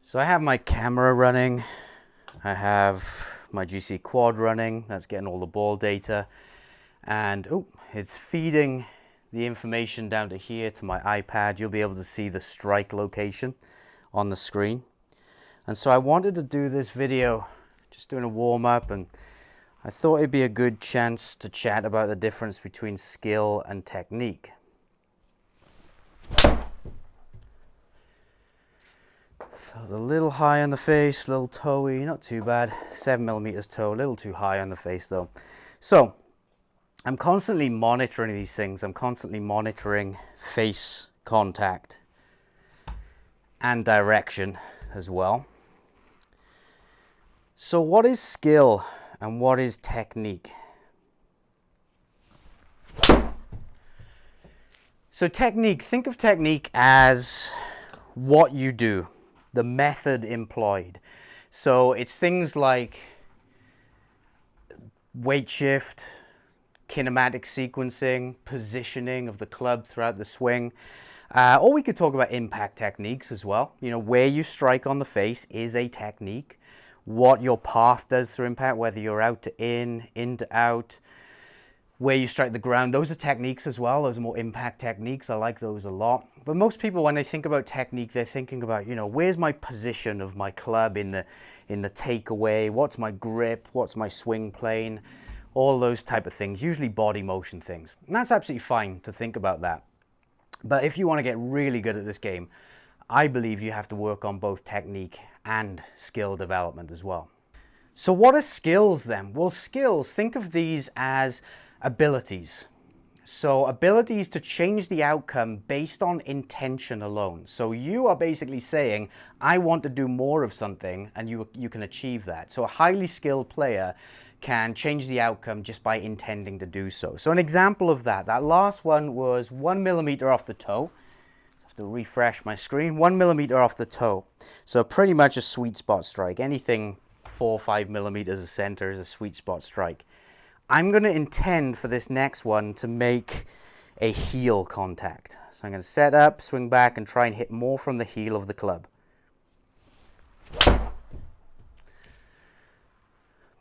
So I have my camera running, I have my GC quad running, that's getting all the ball data, and it's feeding the information down to here to my iPad. You'll be able to see the strike location on the screen. And so I wanted to do this video, just doing a warm-up, and I thought it'd be a good chance to chat about the difference between skill and technique. Felt a little high on the face, a little toey, not too bad. 7mm toe, a little too high on the face though. So I'm constantly monitoring these things. I'm constantly monitoring face contact and direction as well. So what is skill and what is technique? So technique, think of technique as what you do, the method employed. So it's things like weight shift, kinematic sequencing, positioning of the club throughout the swing. Or we could talk about impact techniques as well. You know, where you strike on the face is a technique. What your path does through impact, whether you're out to in to out, where you strike the ground, those are techniques as well. Those are more impact techniques. I like those a lot. But most people, when they think about technique, they're thinking about, you know, where's my position of my club in the takeaway? What's my grip? What's my swing plane? All those type of things, usually body motion things. And that's absolutely fine to think about that. But if you want to get really good at this game, I believe you have to work on both technique and skill development as well. So what are skills then? Well, skills, think of these as abilities. So abilities to change the outcome based on intention alone. So you are basically saying, I want to do more of something, and you can achieve that. So a highly skilled player can change the outcome just by intending to do so. So an example of that last one was 1mm off the toe. I have to refresh my screen. 1mm off the toe. So pretty much a sweet spot strike. Anything 4 or 5mm a center is a sweet spot strike. I'm going to intend for this next one to make a heel contact. So I'm going to set up, swing back, and try and hit more from the heel of the club.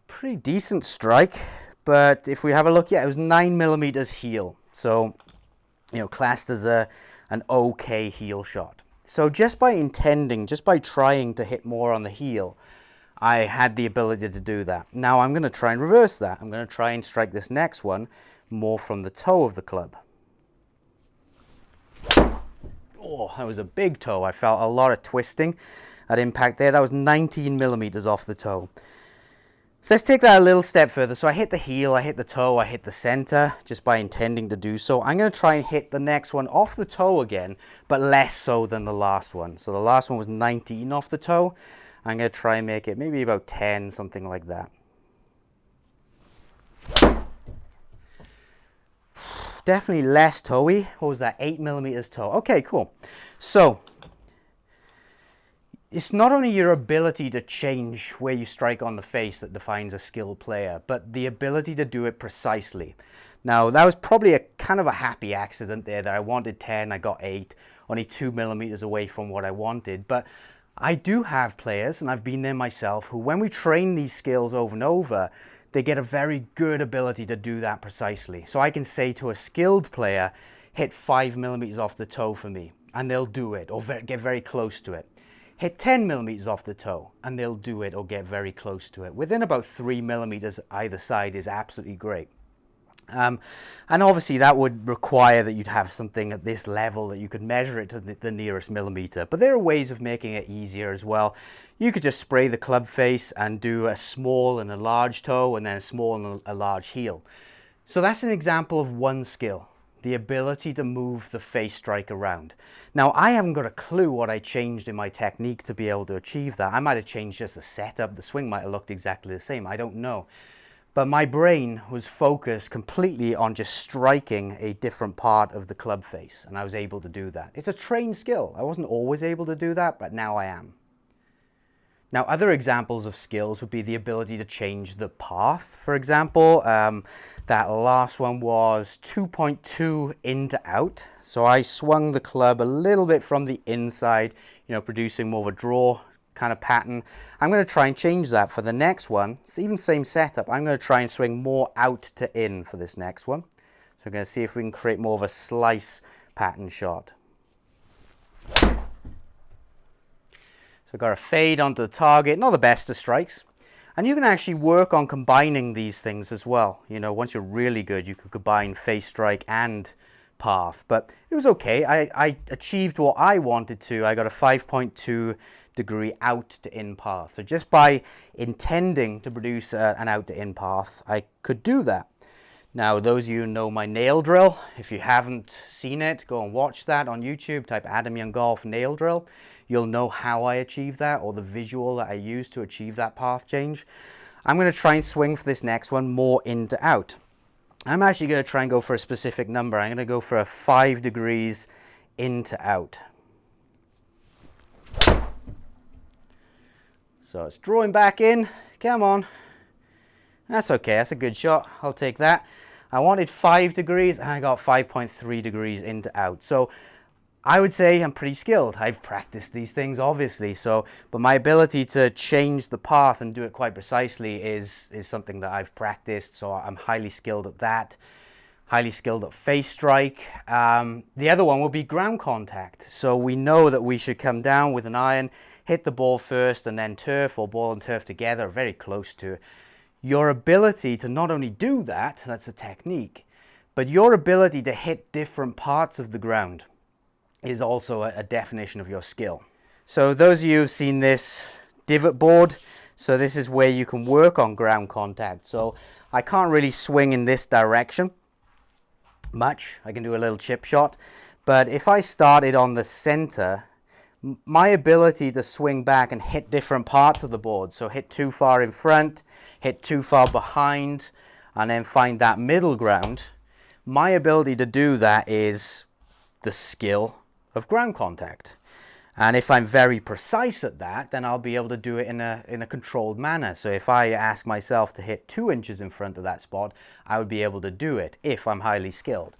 Pretty decent strike, but if we have a look, yeah, it was 9mm heel. So, you know, classed as an okay heel shot. So just by intending, just by trying to hit more on the heel, I had the ability to do that. Now I'm going to try and reverse that. I'm going to try and strike this next one more from the toe of the club. Oh, that was a big toe. I felt a lot of twisting at impact there. That was 19mm off the toe. So let's take that a little step further. So I hit the heel, I hit the toe, I hit the center just by intending to do so. I'm going to try and hit the next one off the toe again, but less so than the last one. So the last one was 19 off the toe. I'm going to try and make it maybe about 10, something like that. Definitely less toey. What was that? 8mm toe. Okay, cool. So it's not only your ability to change where you strike on the face that defines a skilled player, but the ability to do it precisely. Now, that was probably a kind of a happy accident there that I wanted 10, I got 8, only 2mm away from what I wanted. But I do have players, and I've been there myself, who when we train these skills over and over, they get a very good ability to do that precisely. So I can say to a skilled player, hit 5mm off the toe for me, and they'll do it, or get very close to it. Hit 10mm off the toe, and they'll do it or get very close to it. Within about 3mm either side is absolutely great. And obviously that would require that you'd have something at this level that you could measure it to the nearest millimeter. But there are ways of making it easier as well. You could just spray the club face and do a small and a large toe, and then a small and a large heel. So that's an example of one skill, the ability to move the face strike around. Now, I haven't got a clue what I changed in my technique to be able to achieve that. I might have changed just the setup. The swing might have looked exactly the same. I don't know. But my brain was focused completely on just striking a different part of the club face, and I was able to do that. It's a trained skill. I wasn't always able to do that, but now I am. Now, other examples of skills would be the ability to change the path. For example, that last one was 2.2 in to out. So I swung the club a little bit from the inside, you know, producing more of a draw kind of pattern. I'm going to try and change that for the next one. It's even same setup. I'm going to try and swing more out to in for this next one. So we're going to see if we can create more of a slice pattern shot. So I've got a fade onto the target, not the best of strikes. And you can actually work on combining these things as well. You know, once you're really good, you could combine face strike and path. But it was okay. I achieved what I wanted to. I got a 5.2 degree out to in path. So just by intending to produce an out to in path, I could do that. Now, those of you who know my nail drill, if you haven't seen it, go and watch that on YouTube. Type Adam Young Golf nail drill. You'll know how I achieve that, or the visual that I use to achieve that path change. I'm going to try and swing for this next one more in to out. I'm actually going to try and go for a specific number. I'm going to go for a 5 degrees in to out. So it's drawing back in. Come on. That's okay. That's a good shot. I'll take that. I wanted 5 degrees and I got 5.3 degrees in to out. So I would say I'm pretty skilled. I've practiced these things, obviously. But my ability to change the path and do it quite precisely is something that I've practiced. So I'm highly skilled at that. Highly skilled at face strike. The other one will be ground contact. So we know that we should come down with an iron, hit the ball first, and then turf, or ball and turf together, very close to. Your ability to not only do that, that's a technique, but your ability to hit different parts of the ground is also a definition of your skill. So those of you who've seen this divot board, so this is where you can work on ground contact. So I can't really swing in this direction much. I can do a little chip shot, but if I started on the center, my ability to swing back and hit different parts of the board, so hit too far in front, hit too far behind, and then find that middle ground, my ability to do that is the skill of ground contact. And if I'm very precise at that, then I'll be able to do it in a controlled manner. So if I ask myself to hit 2 inches in front of that spot, I would be able to do it if I'm highly skilled.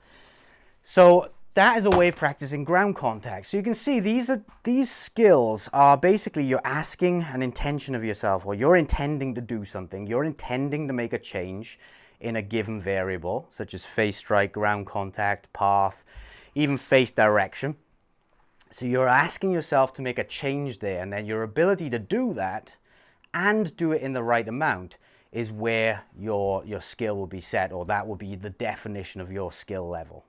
So that is a way of practicing ground contact. So you can see these skills are basically you're asking an intention of yourself, or you're intending to do something. You're intending to make a change in a given variable, such as face strike, ground contact, path, even face direction. So you're asking yourself to make a change there, and then your ability to do that and do it in the right amount is where your skill will be set, or that will be the definition of your skill level.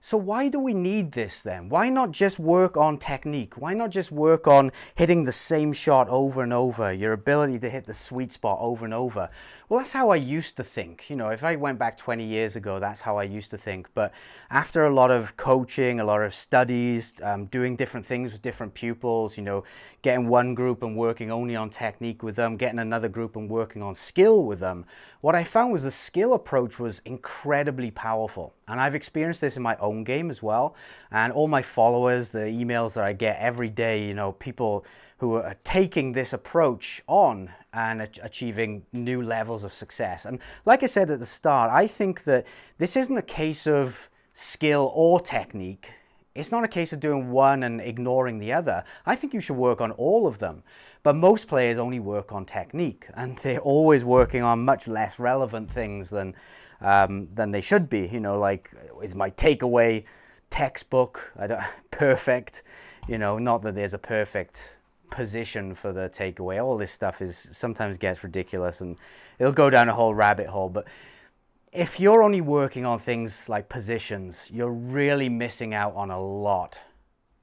So why do we need this then? Why not just work on technique? Why not just work on hitting the same shot over and over, your ability to hit the sweet spot over and over? Well, that's how I used to think. You know, if I went back 20 years ago, that's how I used to think. But after a lot of coaching, a lot of studies, doing different things with different pupils, you know, getting one group and working only on technique with them, getting another group and working on skill with them, what I found was the skill approach was incredibly powerful. And I've experienced this in my own game as well. And all my followers, the emails that I get every day, you know, people who are taking this approach on and achieving new levels of success. And like I said at the start, I think that this isn't a case of skill or technique. It's not a case of doing one and ignoring the other. I think you should work on all of them. But most players only work on technique, and they're always working on much less relevant things than they should be. You know, like, is my takeaway textbook perfect? You know, not that there's a perfect position for the takeaway. All this stuff sometimes gets ridiculous, and it'll go down a whole rabbit hole. But if you're only working on things like positions, you're really missing out on a lot.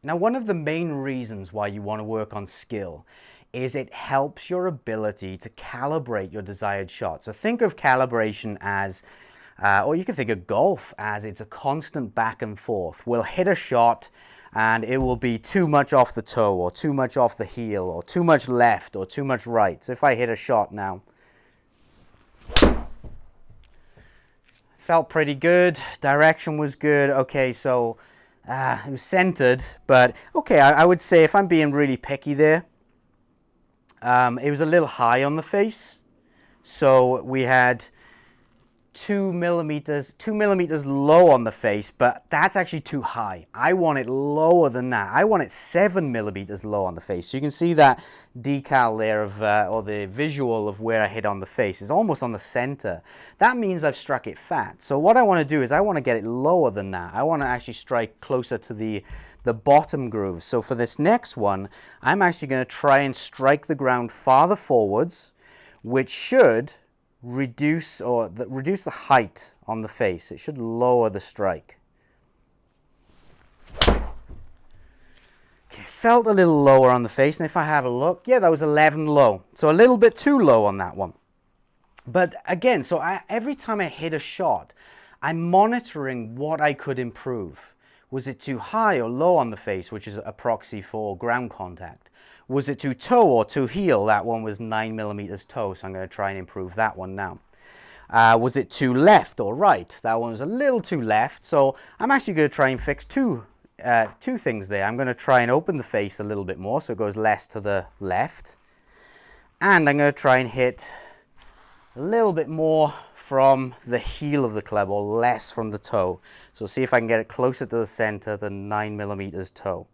Now, one of the main reasons why you want to work on skill is it helps your ability to calibrate your desired shot. So think of calibration as, or you can think of golf as, it's a constant back and forth. We'll hit a shot and it will be too much off the toe, or too much off the heel, or too much left, or too much right. So if I hit a shot now, felt pretty good, direction was good. Okay, so it was centered, but okay, I would say if I'm being really picky there, it was a little high on the face. So we had 2 millimeters low on the face, but that's actually too high. I want it lower than that. I want it 7 millimeters low on the face. So you can see that decal there of, or the visual of where I hit on the face is almost on the center. That means I've struck it fat. So what I want to do is I want to get it lower than that. I want to actually strike closer to the bottom groove. So for this next one, I'm actually going to try and strike the ground farther forwards, which should reduce the height on the face. It should lower the strike. Okay, felt a little lower on the face, and if I have a look, yeah, that was 11 low. So a little bit too low on that one. But again, so every time I hit a shot, I'm monitoring what I could improve. Was it too high or low on the face, which is a proxy for ground contact? Was it too toe or too heel? That one was 9 millimeters toe, so I'm going to try and improve that one now. Was it too left or right? That one was a little too left, so I'm actually going to try and fix two things there. I'm going to try and open the face a little bit more, so it goes less to the left. And I'm going to try and hit a little bit more from the heel of the club, or less from the toe. So see if I can get it closer to the center than 9 millimeters toe.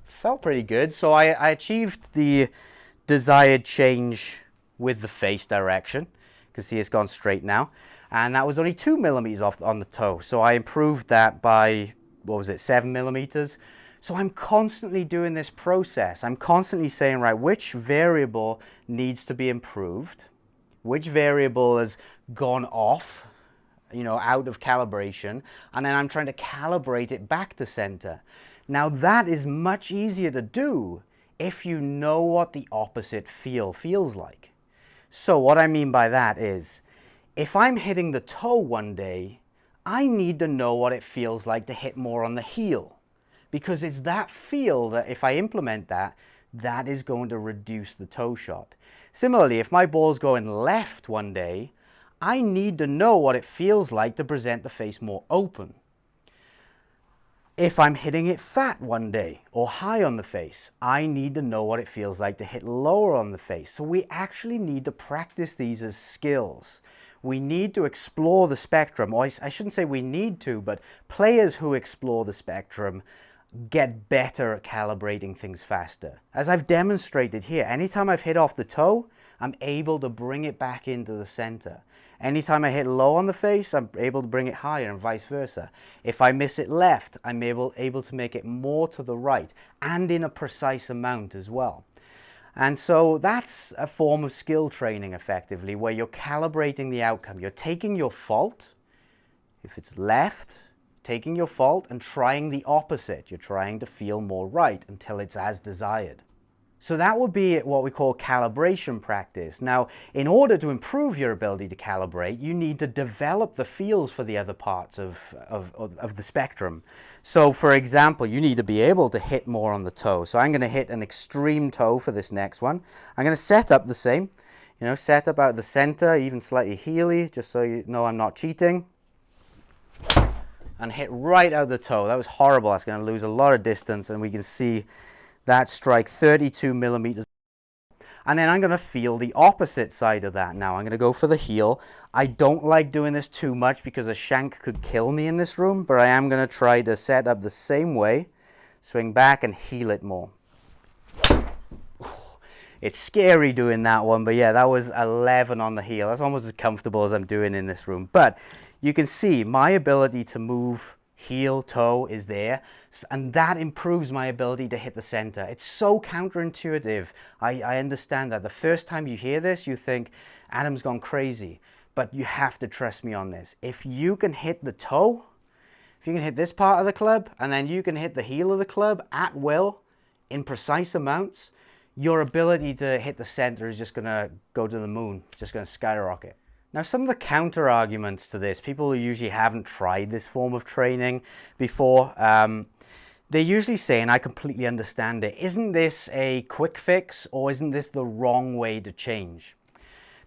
Felt pretty good. So I achieved the desired change with the face direction. You can see it's gone straight now. And that was only 2 millimeters off on the toe. So I improved that by, what was it, 7 millimeters. So I'm constantly doing this process. I'm constantly saying, right, which variable needs to be improved? Which variable has gone off, out of calibration? And then I'm trying to calibrate it back to center. Now that is much easier to do if you know what the opposite feels like. So what I mean by that is, if I'm hitting the toe one day, I need to know what it feels like to hit more on the heel. Because it's that feel that if I implement that, that is going to reduce the toe shot. Similarly, if my ball's going left one day, I need to know what it feels like to present the face more open. If I'm hitting it fat one day or high on the face, I need to know what it feels like to hit lower on the face. So we actually need to practice these as skills. We need to explore the spectrum, or I shouldn't say we need to, but players who explore the spectrum get better at calibrating things faster. As I've demonstrated here, anytime I've hit off the toe, I'm able to bring it back into the center. Anytime I hit low on the face, I'm able to bring it higher, and vice versa. If I miss it left, I'm able to make it more to the right, and in a precise amount as well. And so that's a form of skill training, effectively, where you're calibrating the outcome. You're taking your fault, if it's left, taking your fault and trying the opposite. You're trying to feel more right until it's as desired. So that would be what we call calibration practice. Now, in order to improve your ability to calibrate, you need to develop the feels for the other parts of the spectrum. So, for example, you need to be able to hit more on the toe. So I'm going to hit an extreme toe for this next one. I'm going to set up the same, set up out the center, even slightly heely, just so you know I'm not cheating. And hit right out the toe. That was horrible. That's going to lose a lot of distance, and we can see that strike 32 millimeters. And then I'm going to feel the opposite side of that now. I'm going to go for the heel. I don't like doing this too much because a shank could kill me in this room, but I am going to try to set up the same way, swing back and heel it more. It's scary doing that one, but yeah, that was 11 on the heel. That's almost as comfortable as I'm doing in this room. But you can see my ability to move heel, toe is there, and that improves my ability to hit the center. It's so counterintuitive. I understand that. The first time you hear this, you think, Adam's gone crazy, but you have to trust me on this. If you can hit the toe, if you can hit this part of the club, and then you can hit the heel of the club at will, in precise amounts, your ability to hit the center is just gonna go to the moon, just gonna skyrocket. Now, some of the counter arguments to this, people who usually haven't tried this form of training before, they're usually saying, I completely understand it. Isn't this a quick fix, or isn't this the wrong way to change?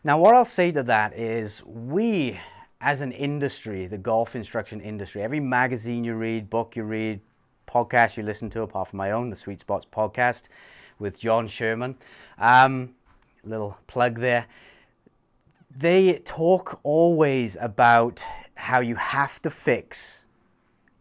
Now, what I'll say to that is, we, as an industry, the golf instruction industry, every magazine you read, book you read, podcast you listen to, apart from my own, the Sweet Spots podcast with John Sherman, little plug there. They talk always about how you have to fix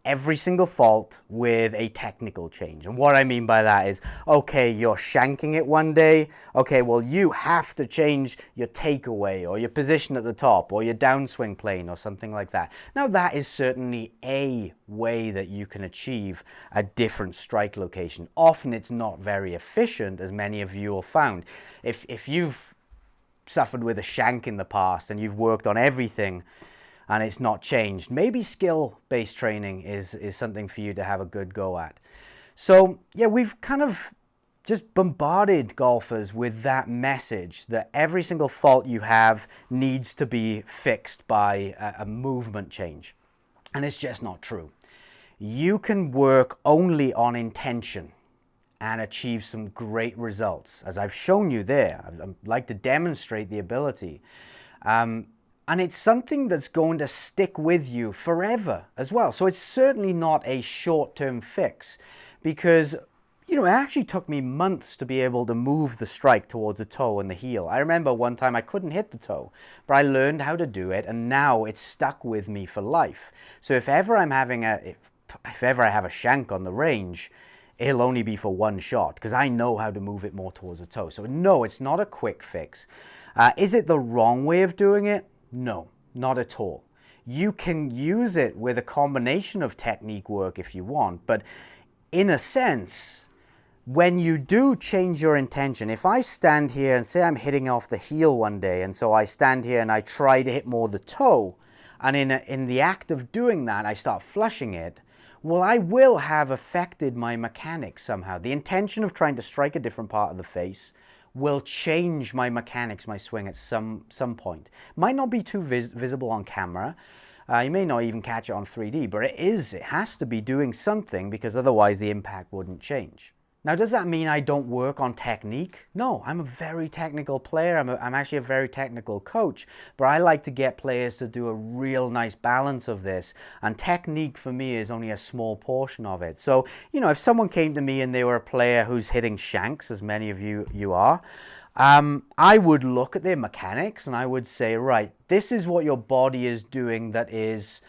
every single fault with a technical change. And what I mean by that is, okay, you're shanking it one day. Okay, well, you have to change your takeaway or your position at the top or your downswing plane or something like that. Now, that is certainly a way that you can achieve a different strike location. Often it's not very efficient, as many of you have found. If you've suffered with a shank in the past and you've worked on everything and it's not changed, maybe skill-based training is something for you to have a good go at. So yeah, we've kind of just bombarded golfers with that message that every single fault you have needs to be fixed by a movement change. And it's just not true. You can work only on intention and achieve some great results, as I've shown you there. I'd like to demonstrate the ability. And it's something that's going to stick with you forever as well. So it's certainly not a short-term fix, because it actually took me months to be able to move the strike towards the toe and the heel. I remember one time I couldn't hit the toe, but I learned how to do it, and now it's stuck with me for life. So if ever I have a shank on the range, it'll only be for one shot, because I know how to move it more towards the toe. So no, it's not a quick fix. Is it the wrong way of doing it? No, not at all. You can use it with a combination of technique work if you want, but in a sense, when you do change your intention, if I stand here and say I'm hitting off the heel one day, and so I stand here and I try to hit more the toe, and in the act of doing that, I start flushing it, well, I will have affected my mechanics somehow. The intention of trying to strike a different part of the face will change my mechanics, my swing at some point. Might not be too visible on camera. You may not even catch it on 3D, but it has to be doing something, because otherwise the impact wouldn't change. Now, does that mean I don't work on technique? No, I'm a very technical player. I'm actually a very technical coach, but I like to get players to do a real nice balance of this, and technique for me is only a small portion of it. So, if someone came to me and they were a player who's hitting shanks, as many of you are, I would look at their mechanics and I would say, right, this is what your body is doing that is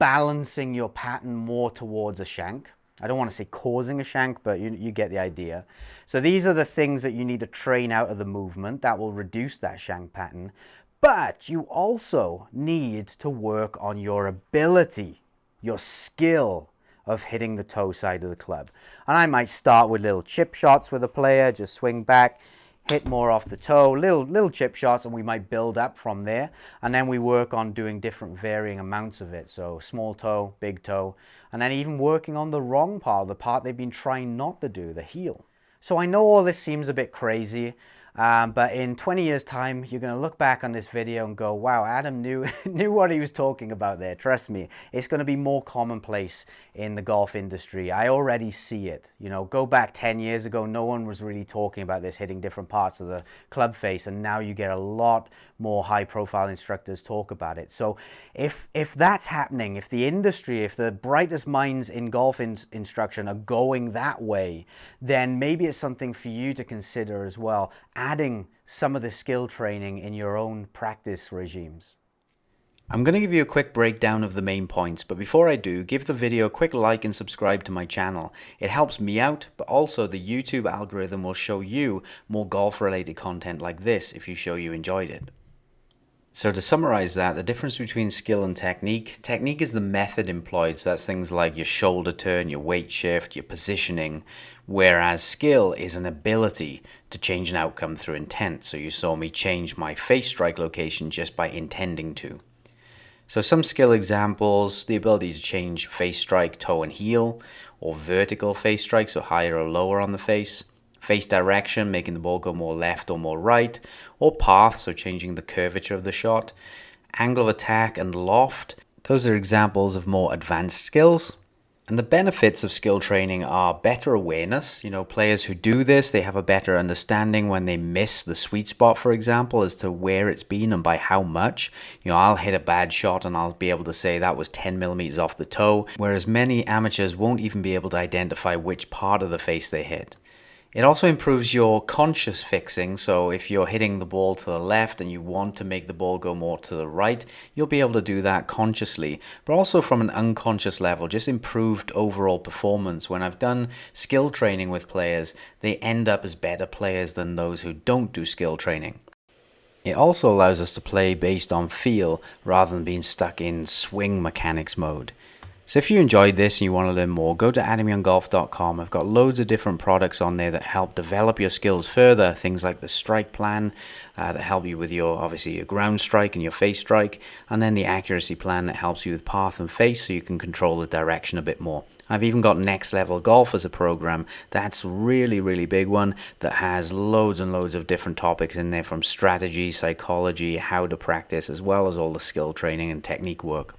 balancing your pattern more towards a shank. I don't want to say causing a shank, but you get the idea. So these are the things that you need to train out of the movement that will reduce that shank pattern. But you also need to work on your ability, your skill of hitting the toe side of the club. And I might start with little chip shots with a player, just swing back, hit more off the toe, little chip shots, and we might build up from there. And then we work on doing different varying amounts of it. So small toe, big toe, and then even working on the wrong part, the part they've been trying not to do, the heel. So I know all this seems a bit crazy, but in 20 years time, you're going to look back on this video and go, wow, Adam knew what he was talking about there. Trust me, it's going to be more commonplace in the golf industry. I already see it. Go back 10 years ago, no one was really talking about this, hitting different parts of the club face, and now you get a lot more high-profile instructors talk about it. So if that's happening, if the industry, if the brightest minds in golf instruction are going that way, then maybe it's something for you to consider as well, adding some of the skill training in your own practice regimes. I'm going to give you a quick breakdown of the main points, but before I do, give the video a quick like and subscribe to my channel. It helps me out, but also the YouTube algorithm will show you more golf-related content like this if you enjoyed it. So to summarize that, the difference between skill and technique is the method employed. So that's things like your shoulder turn, your weight shift, your positioning, whereas skill is an ability to change an outcome through intent. So you saw me change my face strike location just by intending to. So some skill examples: the ability to change face strike, toe and heel, or vertical face strike, so higher or lower on the face. Face direction, making the ball go more left or more right, or path, so changing the curvature of the shot. Angle of attack and loft, those are examples of more advanced skills. And the benefits of skill training are better awareness. Players who do this, they have a better understanding when they miss the sweet spot, for example, as to where it's been and by how much. I'll hit a bad shot and I'll be able to say that was 10 millimeters off the toe, whereas many amateurs won't even be able to identify which part of the face they hit. It also improves your conscious fixing, so if you're hitting the ball to the left and you want to make the ball go more to the right, you'll be able to do that consciously, but also from an unconscious level, just improved overall performance. When I've done skill training with players, they end up as better players than those who don't do skill training. It also allows us to play based on feel rather than being stuck in swing mechanics mode. So if you enjoyed this and you want to learn more, go to adamyounggolf.com. I've got loads of different products on there that help develop your skills further. Things like the strike plan that help you with obviously your ground strike and your face strike, and then the accuracy plan that helps you with path and face so you can control the direction a bit more. I've even got Next Level Golf as a program. That's really, really big one that has loads and loads of different topics in there, from strategy, psychology, how to practice, as well as all the skill training and technique work.